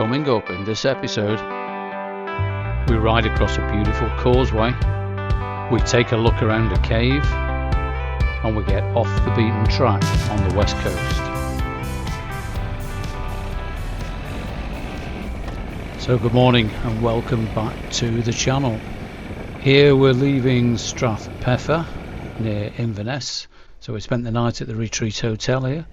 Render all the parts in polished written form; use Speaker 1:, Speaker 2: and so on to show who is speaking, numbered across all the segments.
Speaker 1: Coming up in this episode, we ride across a beautiful causeway, we take a look around a cave, and we get off the beaten track on the west coast. So good morning and welcome back to the channel. Here we're leaving Strathpeffer near Inverness, so we spent the night at the Retreat Hotel here.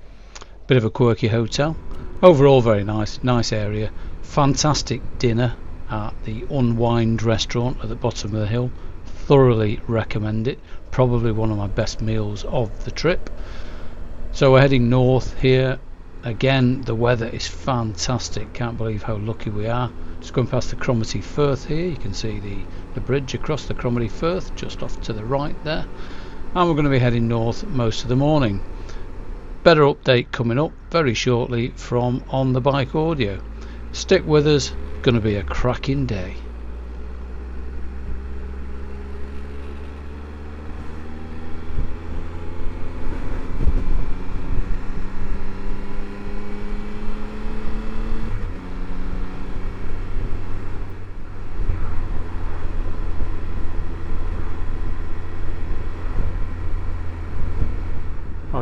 Speaker 1: Bit of a quirky hotel. Overall very nice area. Fantastic dinner at the Unwind restaurant at the bottom of the hill. Thoroughly recommend it. Probably one of my best meals of the trip. So we're heading north here. Again, the weather is fantastic. Can't believe how lucky we are. Just going past the Cromarty Firth here. You can see the bridge across the Cromarty Firth just off to the right there. And we're going to be heading north most of the morning. Better update coming up very shortly from On The Bike Audio. Stick with us, going to be a cracking day.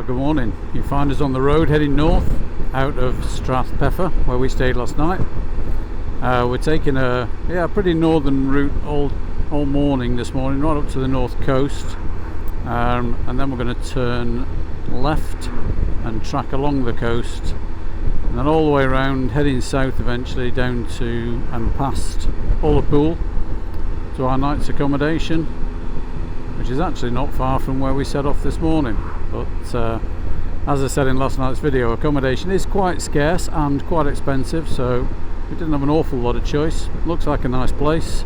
Speaker 1: Good morning. You find us on the road heading north out of Strathpeffer where we stayed last night. We're taking a pretty northern route all morning this morning, right up to the north coast, and then we're going to turn left and track along the coast and then all the way around, heading south eventually down to and past Ullapool to our night's accommodation, which is actually not far from where we set off this morning. But as I said in last night's video, accommodation is quite scarce and quite expensive, so we didn't have an awful lot of choice. Looks like a nice place,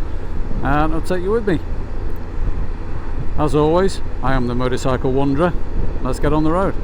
Speaker 1: and I'll take you with me. As always, I am the motorcycle wanderer. Let's get on the road.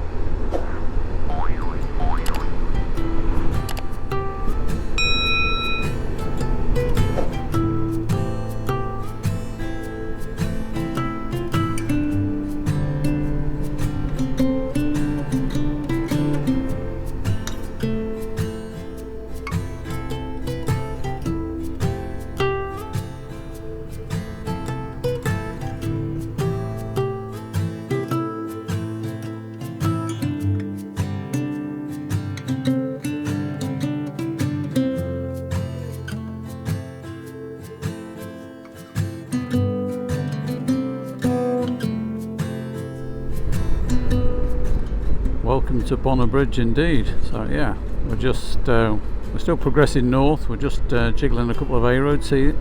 Speaker 1: Welcome to Bonar Bridge indeed. So yeah, we're still progressing north. We're just jiggling a couple of A roads here,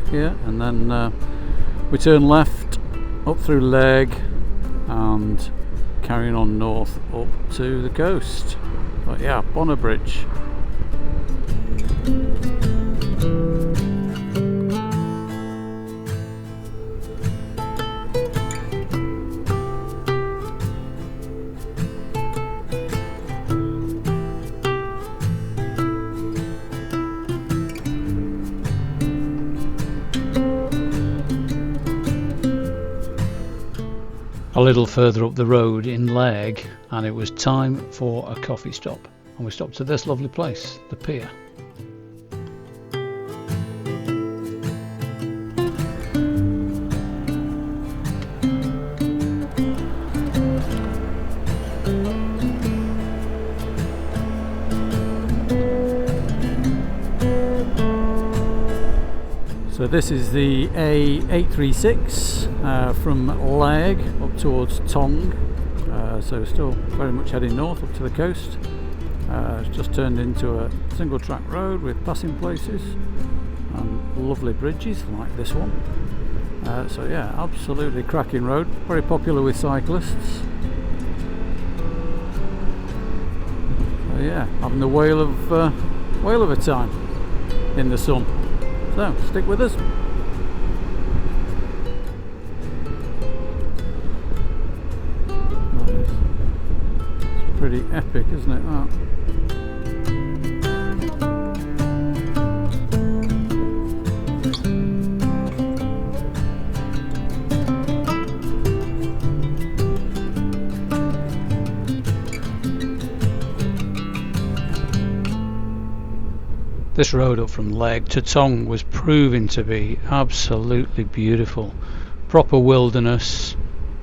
Speaker 1: and then we turn left up through Leg and carrying on north up to the coast. But yeah, Bonar Bridge. A little further up the road in Leg, and it was time for a coffee stop, and we stopped at this lovely place, the pier. So this is the A836 from Leg up towards Tong, so still very much heading north up to the coast. It's just turned into a single track road with passing places and lovely bridges like this one. So yeah, absolutely cracking road, very popular with cyclists. So yeah, having the whale of a time in the sun. So, stick with us. It's pretty epic, isn't it, that? This road up from Legg to Tong was proving to be absolutely beautiful. Proper wilderness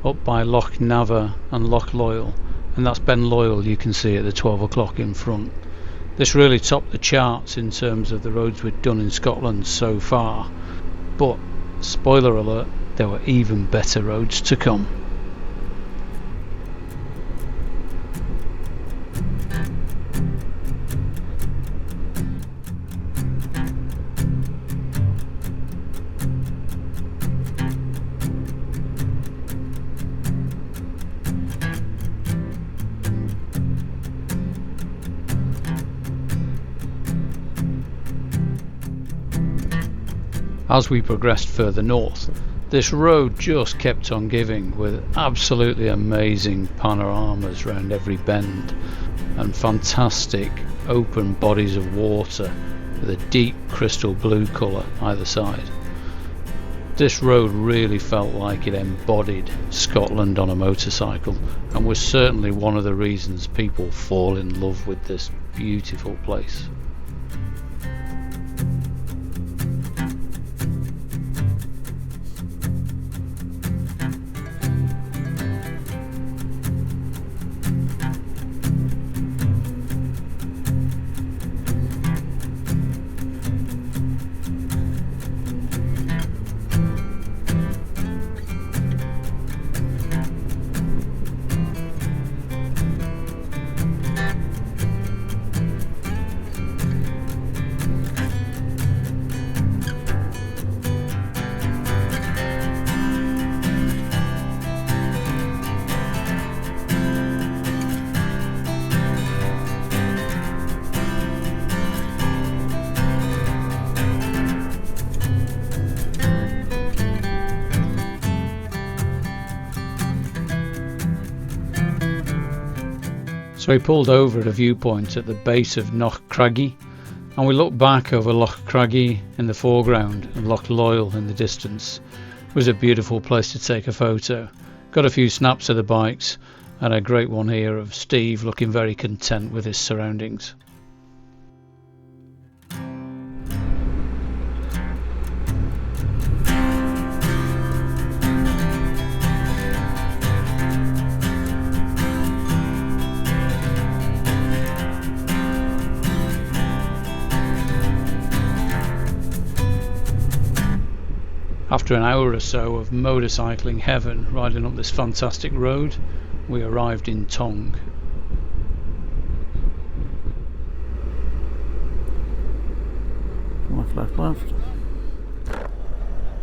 Speaker 1: up by Loch Nava and Loch Loyal, and that's Ben Loyal you can see at the 12 o'clock in front. This really topped the charts in terms of the roads we'd done in Scotland so far, but spoiler alert, there were even better roads to come. As we progressed further north, this road just kept on giving, with absolutely amazing panoramas round every bend and fantastic open bodies of water with a deep crystal blue colour either side. This road really felt like it embodied Scotland on a motorcycle, and was certainly one of the reasons people fall in love with this beautiful place. So we pulled over at a viewpoint at the base of Loch Craggy, and we looked back over Loch Craggy in the foreground and Loch Loyal in the distance. It was a beautiful place to take a photo. Got a few snaps of the bikes, and a great one here of Steve looking very content with his surroundings. After an hour or so of motorcycling heaven riding up this fantastic road, we arrived in Tong.
Speaker 2: Left, left, left.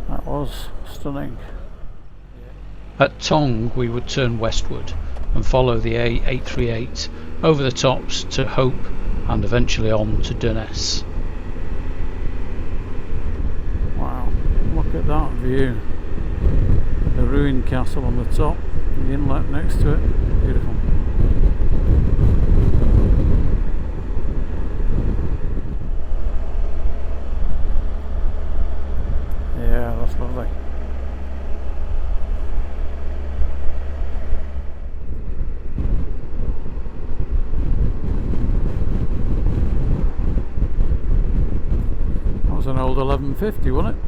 Speaker 2: That was stunning.
Speaker 1: At Tong we would turn westward and follow the A838 over the tops to Hope and eventually on to Durness.
Speaker 2: Look at that view. The ruined castle on the top, the inlet next to it. Beautiful. Yeah, that's lovely. That was an old 1150, wasn't it?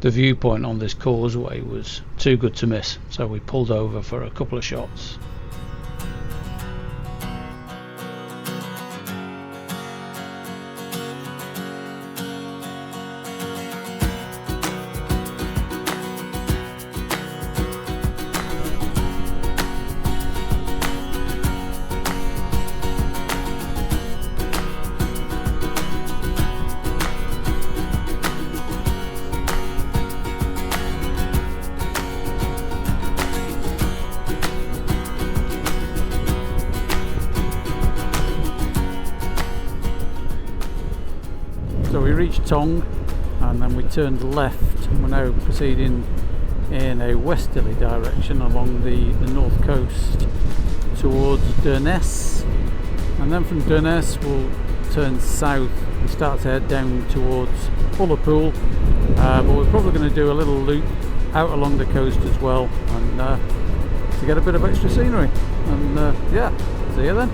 Speaker 1: The viewpoint on this causeway was too good to miss, so we pulled over for a couple of shots.
Speaker 2: So we reached Tong and then we turned left, and we're now proceeding in a westerly direction along the north coast towards Durness, and then from Durness we'll turn south and start to head down towards Ullapool, but we're probably going to do a little loop out along the coast as well, and to get a bit of extra scenery, and yeah, see you then.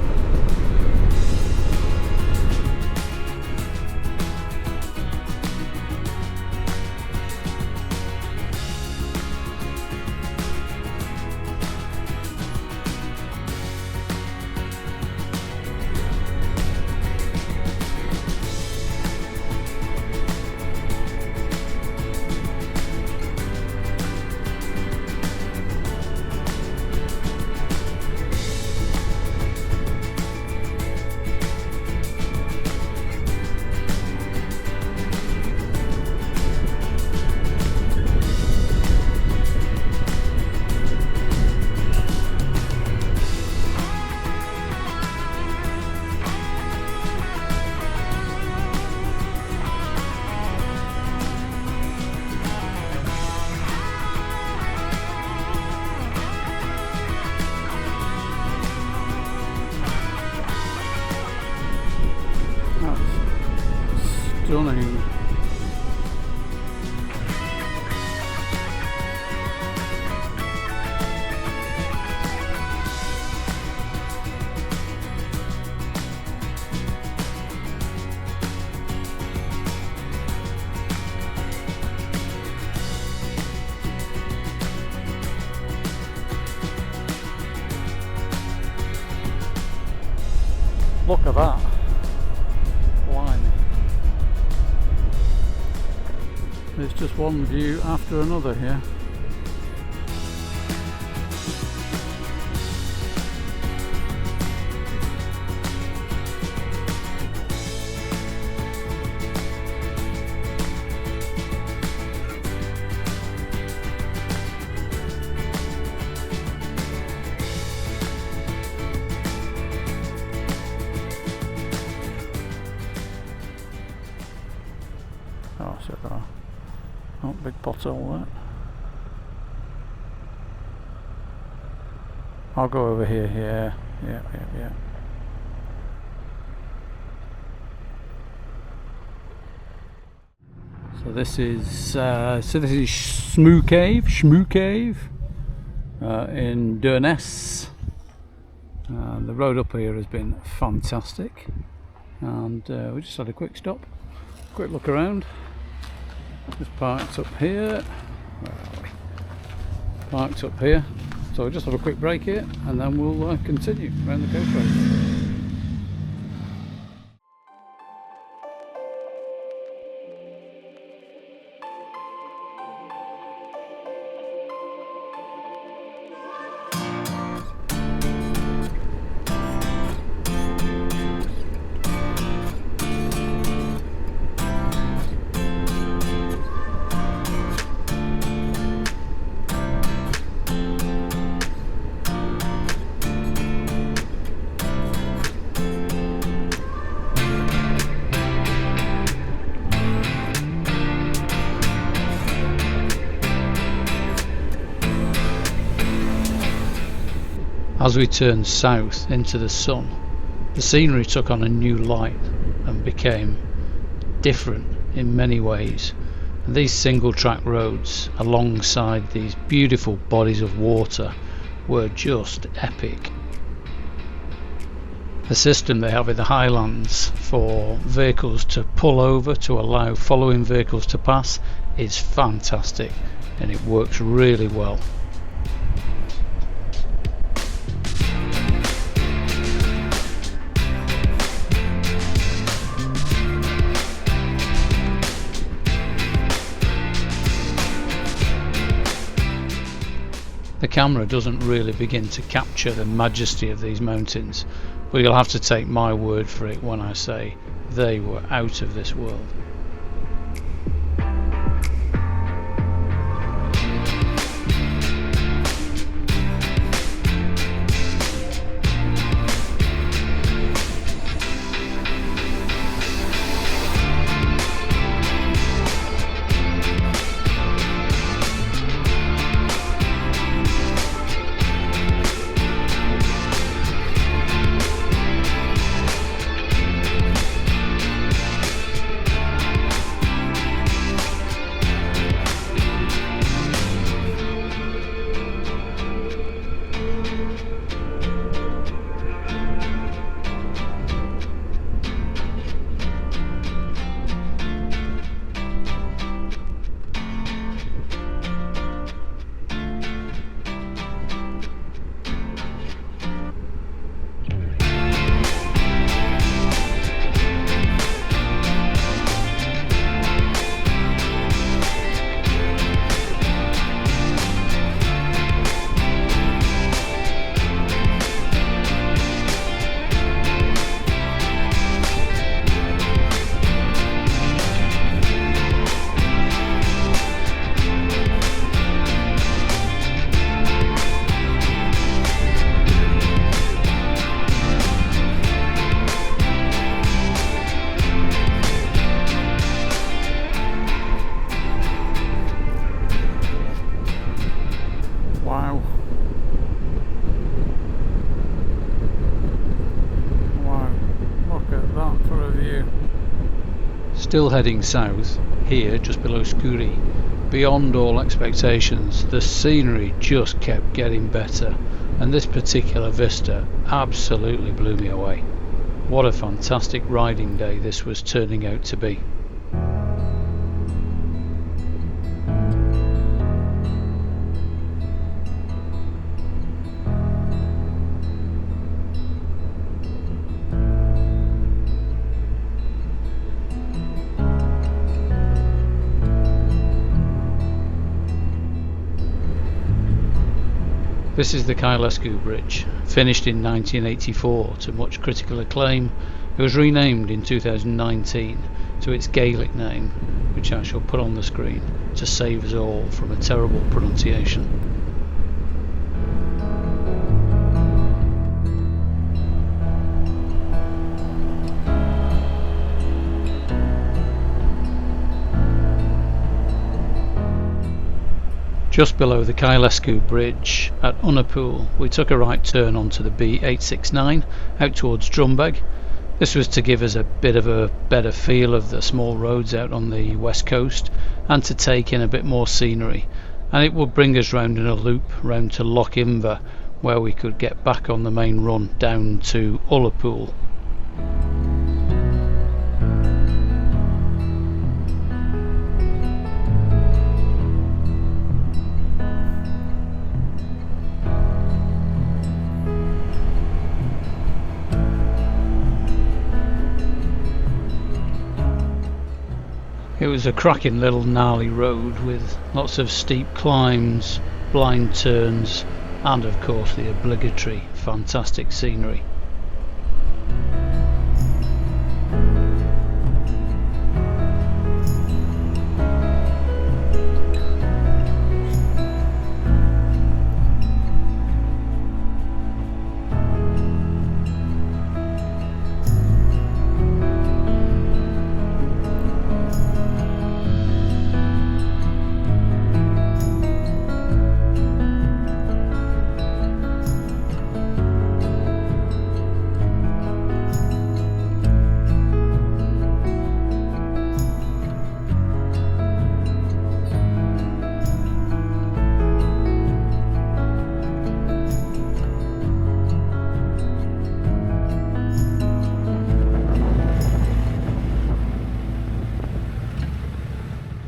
Speaker 2: Stunning. Look at that. Blimey. There's just one view after another here. Oh, so there. Oh, big pothole there. I'll go over here. Yeah. So this is Shmoo Cave in Durness. The road up here has been fantastic, and we just had a quick stop, quick look around. Just parked up here. Where are we? Parked up here. So we'll just have a quick break here, and then we'll continue around the coast road. As we turned south into the sun, the scenery took on a new light and became different in many ways. And these single track roads alongside these beautiful bodies of water were just epic. The system they have in the Highlands for vehicles to pull over to allow following vehicles to pass is fantastic, and it works really well. The camera doesn't really begin to capture the majesty of these mountains, but you'll have to take my word for it when I say they were out of this world.
Speaker 1: Still heading south, here just below Skuri. Beyond all expectations, the scenery just kept getting better, and this particular vista absolutely blew me away. What a fantastic riding day this was turning out to be. This is the Causeway Bridge, finished in 1984 to much critical acclaim. It was renamed in 2019 to its Gaelic name, which I shall put on the screen to save us all from a terrible pronunciation. Just below the Causeway Bridge at Unnapool, we took a right turn onto the B869 out towards Drumbeg. This was to give us a bit of a better feel of the small roads out on the west coast and to take in a bit more scenery, and it would bring us round in a loop round to Loch Inver, where we could get back on the main run down to Ullapool. It was a cracking little gnarly road with lots of steep climbs, blind turns, and of course the obligatory fantastic scenery.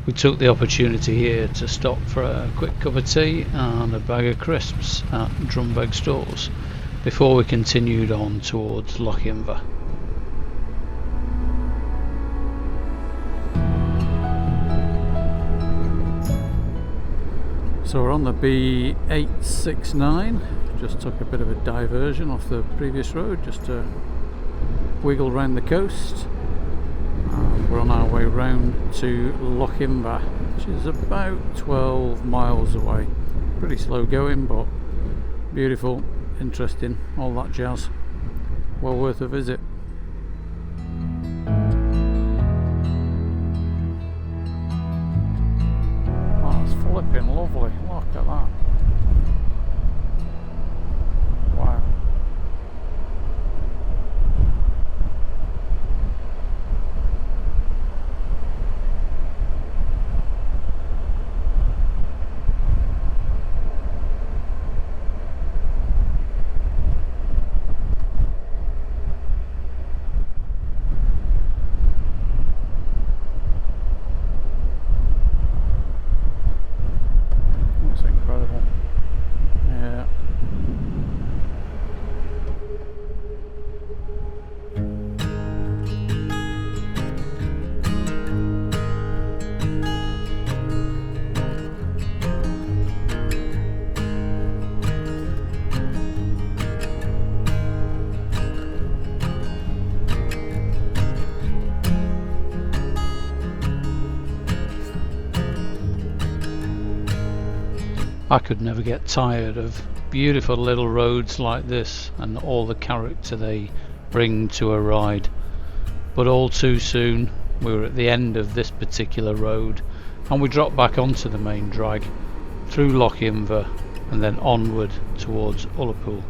Speaker 1: We took the opportunity here to stop for a quick cup of tea and a bag of crisps at Drumbeg stores before we continued on towards Loch Inver.
Speaker 2: So we're on the B869, just took a bit of a diversion off the previous road just to wiggle round the coast. We're on our way round to Loch Inver, which is about 12 miles away. Pretty slow going, but beautiful, interesting, all that jazz. Well worth a visit. Oh, it's flipping lovely, look at that. Wow.
Speaker 1: I could never get tired of beautiful little roads like this and all the character they bring to a ride. But all too soon we were at the end of this particular road and we dropped back onto the main drag through Loch Inver and then onward towards Ullapool.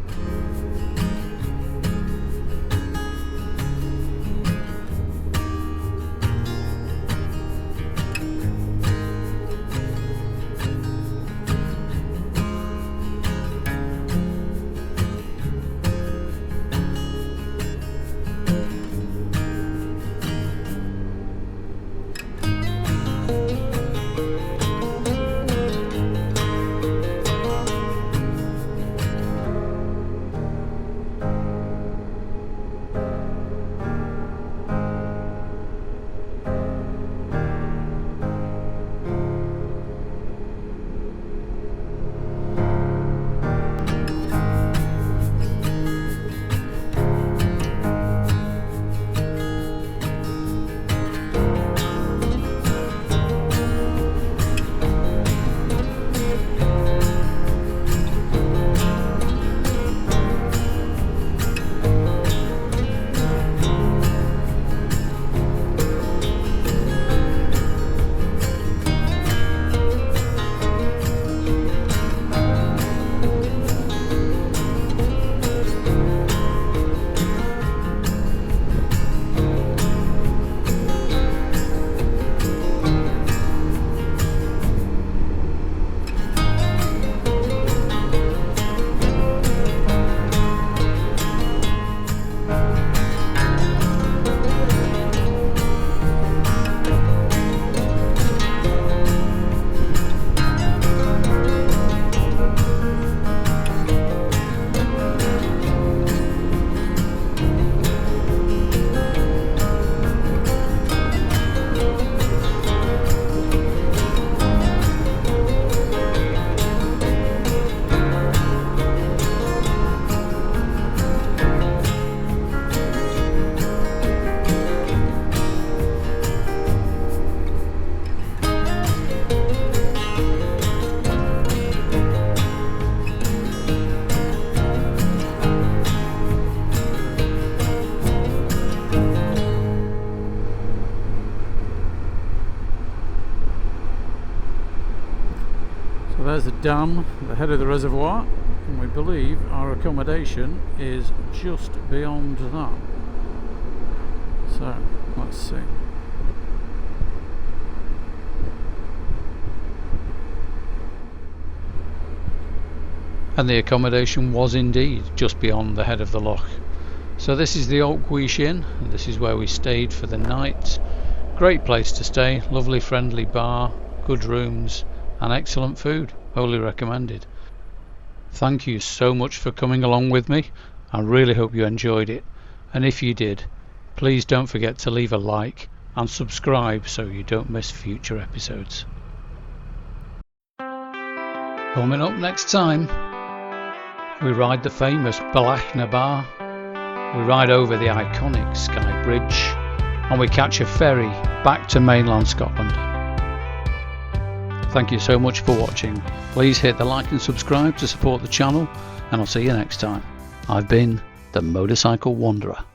Speaker 2: there's a dam at the head of the reservoir, and we believe our accommodation is just beyond that. So let's see.
Speaker 1: And the accommodation was indeed just beyond the head of the loch. So this is the Oak Wish Inn, and this is where we stayed for the night. Great place to stay, lovely friendly bar, good rooms and excellent food, wholly recommended. Thank you so much for coming along with me. I really hope you enjoyed it, and if you did, please don't forget to leave a like and subscribe so you don't miss future episodes. Coming up next time, we ride the famous Balachna Bar, we ride over the iconic Skye Bridge, and we catch a ferry back to mainland Scotland. Thank you so much for watching. Please hit the like and subscribe to support the channel, and I'll see you next time. I've been the Motorcycle Wanderer.